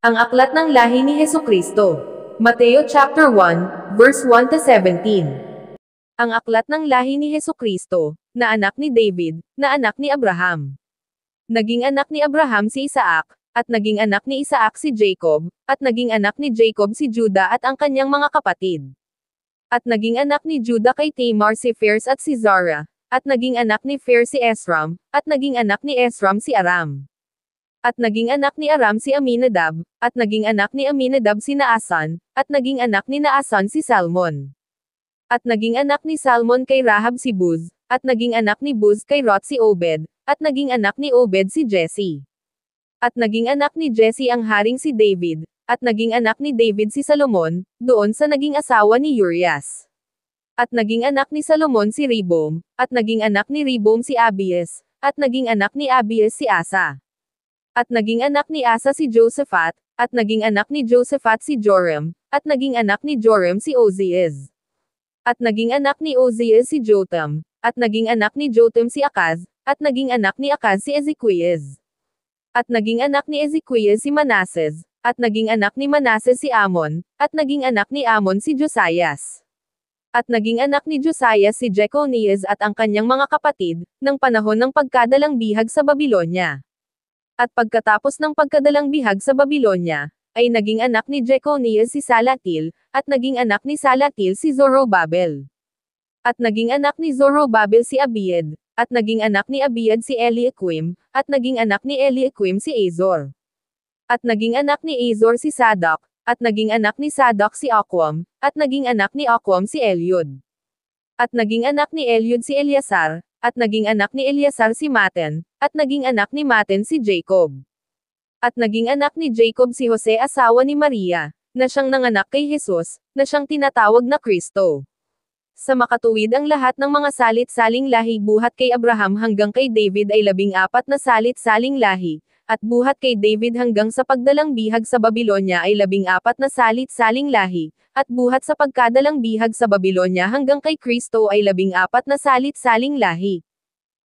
Ang aklat ng lahi ni Hesukristo. Mateo chapter 1, verse 1 to 17. Ang aklat ng lahi ni Hesukristo, na anak ni David, na anak ni Abraham. Naging anak ni Abraham si Isaac, at naging anak ni Isaac si Jacob, at naging anak ni Jacob si Judah at ang kanyang mga kapatid. At naging anak ni Judah kay Tamar si Phares at si Zara, at naging anak ni Phares si Esrom, at naging anak ni Esrom si Aram. At naging anak ni Aram si Aminadab, at naging anak ni Aminadab si Naasan, at naging anak ni Naasan si Salmon. At naging anak ni Salmon kay Rahab si Buz, at naging anak ni Buz kay Rot si Obed, at naging anak ni Obed si Jesse. At naging anak ni Jesse ang haring si David, at naging anak ni David si Salomon, doon sa naging asawa ni Urias. At naging anak ni Salomon si Ribom, at naging anak ni Ribom si Abias, at naging anak ni Abias si Asa. At naging anak ni Asa si Josaphat, at naging anak ni Josaphat si Joram, at naging anak ni Joram si Ozias. At naging anak ni Ozias si Jotam, at naging anak ni Jotam si Akaz, at naging anak ni Akaz si Ezequias. At naging anak ni Ezequias si Manases, at naging anak ni Manases si Amon, at naging anak ni Amon si Josias. At naging anak ni Josias si Jeconias at ang kanyang mga kapatid, ng panahon ng pagkadalang bihag sa Babilonya. At pagkatapos ng pagkadalang bihag sa Babilonya, ay naging anak ni Jeconias si Salatil, at naging anak ni Salatil si Zorobabel. At naging anak ni Zorobabel si Abiad, at naging anak ni Abiad si Eliakim, at naging anak ni Eliakim si Azor. At naging anak ni Azor si Sadoc, at naging anak ni Sadoc si Aquam, at naging anak ni Aquam si Eliud. At naging anak ni Eliud si Eleazar, at naging anak ni Eleazar si Maten, at naging anak ni Maten si Jacob. At naging anak ni Jacob si Jose asawa ni Maria, na siyang nanganak kay Jesus, na siyang tinatawag na Kristo. Sa makatuwid ang lahat ng mga salit-saling lahi buhat kay Abraham hanggang kay David ay 14 na salit-saling lahi, at buhat kay David hanggang sa pagdalang bihag sa Babilonya ay 14 na salit-saling lahi, at buhat sa pagkadalang bihag sa Babilonya hanggang kay Kristo ay 14 na salit-saling lahi.